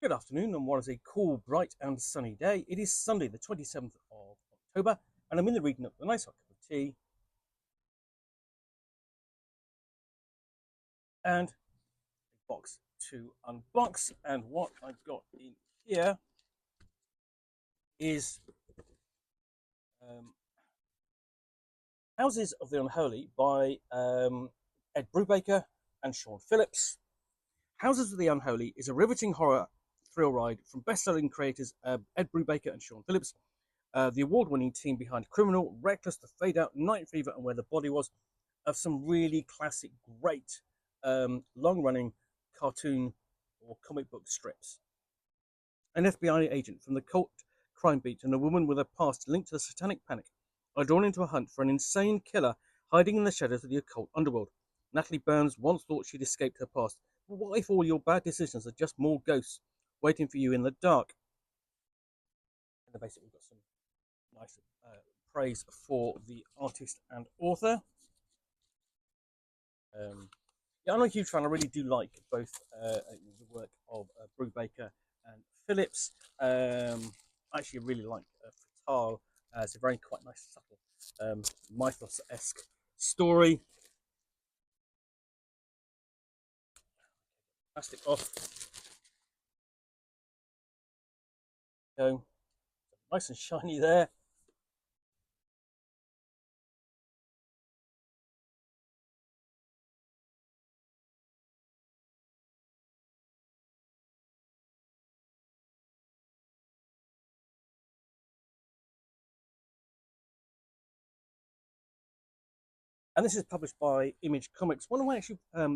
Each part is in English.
Good afternoon, and what is a cool, bright, and sunny day. It is Sunday, the 27th of October, and I'm in the reading of a nice hot cup of tea and a box to unbox. And what I've got in here is um, Houses of the Unholy by Ed Brubaker and Sean Phillips. Houses of the Unholy is a riveting horror thrill ride from best-selling creators Ed Brubaker and Sean Phillips, the award-winning team behind Criminal, Reckless, The Fade Out, Night Fever, and Where the Body Was, of some really classic, great, long-running cartoon or comic book strips. An FBI agent from the cult crime beat and a woman with a past linked to the satanic panic are drawn into a hunt for an insane killer hiding in the shadows of the occult underworld. Natalie Burns once thought she'd escaped her past. But what if all your bad decisions are just more ghosts waiting for you in the dark? And then basically, we've got some nice praise for the artist and author. Yeah, I'm a huge fan. I really do like both the work of Brubaker and Phillips. I actually really like Fatal. It's a very quite nice, subtle mythos-esque story. Plastic off. Go. Nice and shiny there. And this is published by Image Comics. One of my actually I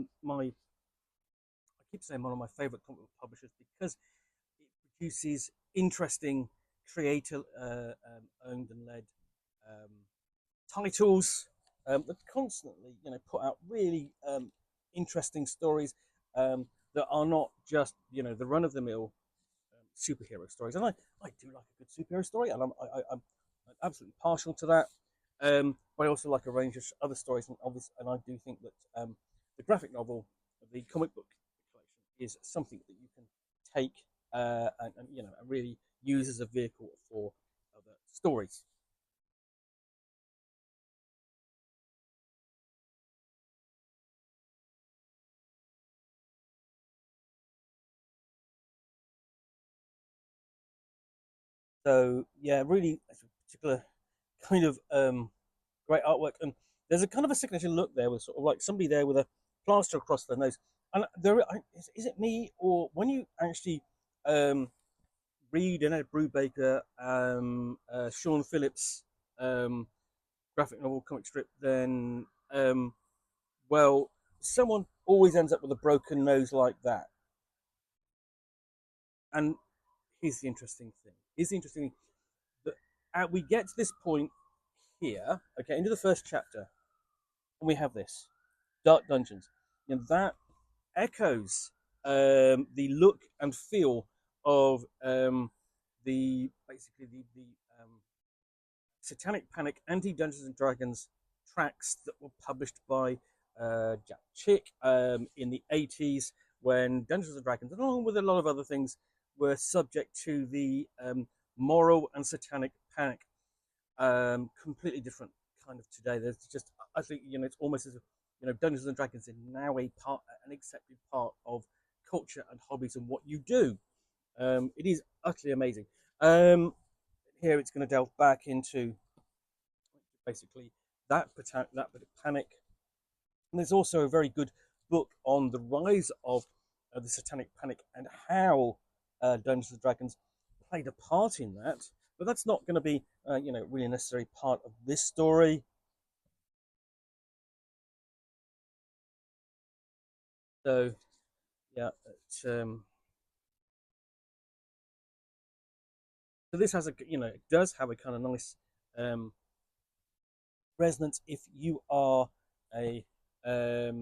keep saying one of my favorite comic book publishers because it produces interesting creator owned and led um, titles that constantly, put out really interesting stories that are not just, the run of the mill superhero stories. And I do like a good superhero story, and I'm absolutely partial to that. But I also like a range of other stories, and I do think that the graphic novel, the comic book collection, is something that you can take and really use as a vehicle for other stories. So yeah, really a particular kind of great artwork, and there's a kind of a signature look there with sort of like somebody there with a plaster across their nose. And is it me, or when you actually um, read an Ed Brubaker, Sean Phillips um, graphic novel comic strip, then well, someone always ends up with a broken nose like that. And here's the interesting thing. Here's the interesting thing that we get to this point here, okay, into the first chapter, and we have this Dark Dungeons. That echoes the look and feel of the basically the Satanic Panic anti Dungeons and Dragons tracks that were published by Jack Chick in the 80s when Dungeons and Dragons, along with a lot of other things, were subject to the moral and satanic panic. Completely different kind of today. There's just, I think, it's almost as if, Dungeons and Dragons is now an accepted part of culture and hobbies and what you do. It is utterly amazing. Here it's going to delve back into basically that bit of panic. And there's also a very good book on the rise of the Satanic Panic and how Dungeons and Dragons played a part in that. But that's not going to be, really necessary part of this story. So, yeah, so this has it does have a kind of nice um, resonance if you are a if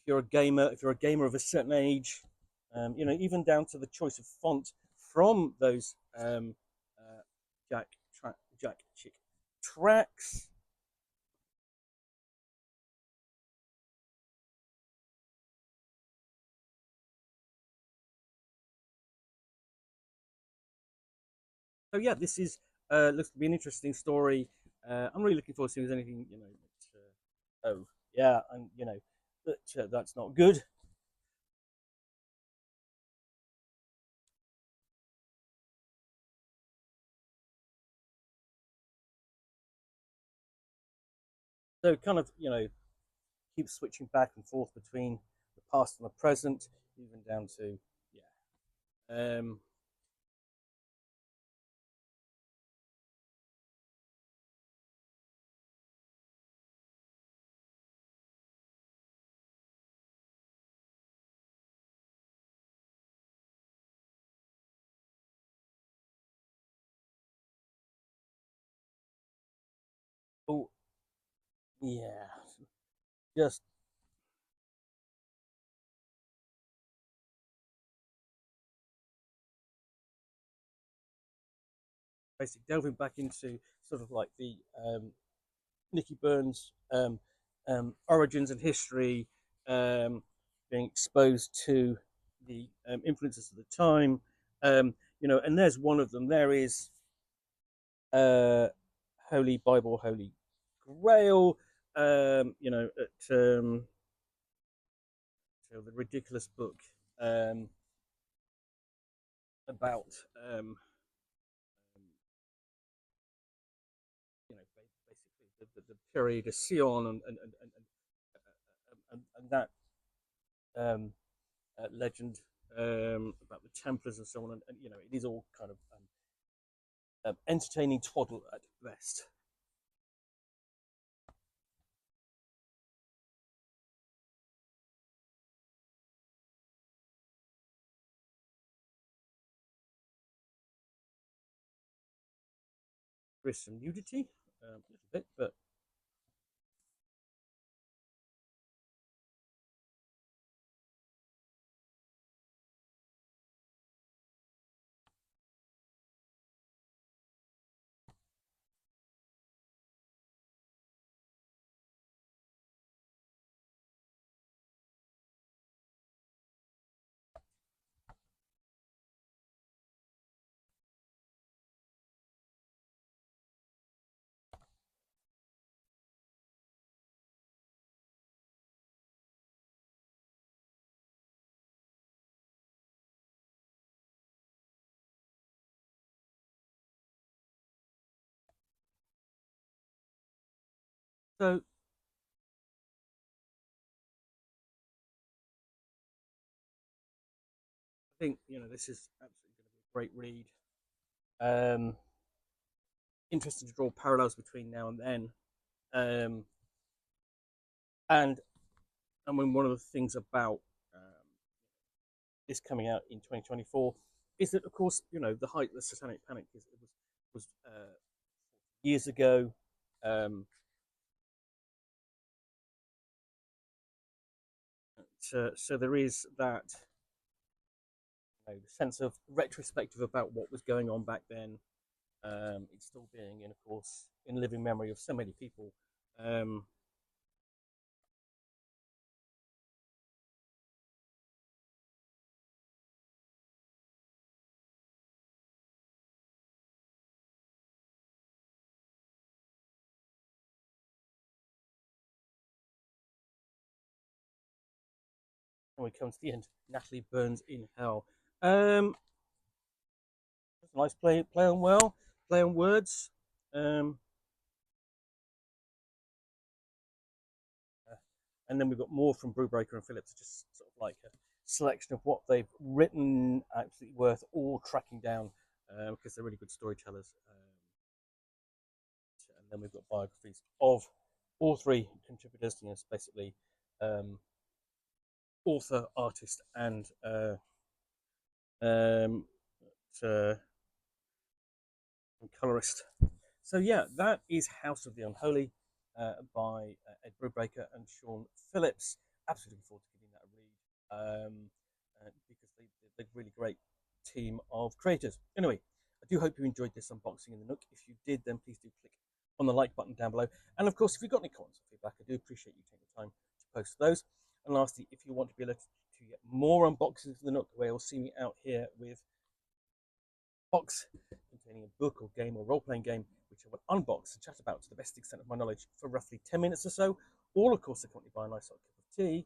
you're a gamer of a certain age, even down to the choice of font from those uh, Jack Jack Chick tracks. So yeah, this is looks to be an interesting story. I'm really looking forward to see if there's anything oh yeah, and that's not good. So kind of keep switching back and forth between the past and the present, even down to yeah. Oh yeah, just basically delving back into sort of like the Nicky Burns origins and history, um, being exposed to the influences of the time. And there's one of them. There is uh, Holy Bible, Holy Grail. At so the ridiculous book um, about um, basically the period of Sion and that um, legend about the Templars and so on, and it is all kind of entertaining twaddle at best. There is some nudity, a little bit, but so I think this is absolutely going to be a great read. Um, Interesting to draw parallels between now and then, um, and I mean one of the things about this coming out in 2024 is that, of course, the height of the Satanic Panic was years ago. Um, so there is that sense of retrospective about what was going on back then. It's still being, of course, in living memory of so many people. Um, when we come to the end, Natalie burns in hell. Um, Nice play on well, play on words. Um, uh, and then we've got more from Brubaker and Phillips, just sort of like a selection of what they've written, absolutely worth all tracking down because they're really good storytellers. And then we've got biographies of all three contributors, basically um, author, artist, um, uh, and colorist. So yeah, that is House of the Unholy by Ed Brubaker and Sean Phillips. Absolutely looking forward to giving that a read because they're a really great team of creators. Anyway, I do hope you enjoyed this unboxing in the Nook. If you did, then please do click on the like button down below. And of course, if you've got any comments or feedback, I do appreciate you taking the time to post those. And lastly, if you want to be alerted to get more unboxings of the Nook, where you'll see me out here with box containing a book or game or role-playing game, which I will unbox and chat about to the best extent of my knowledge for roughly 10 minutes or so, all of course accompanied by a nice hot cup of tea,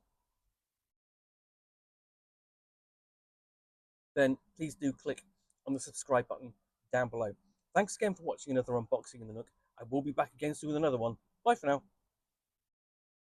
then please do click on the subscribe button down below. Thanks again for watching another unboxing in the Nook. I will be back again soon with another one. Bye for now.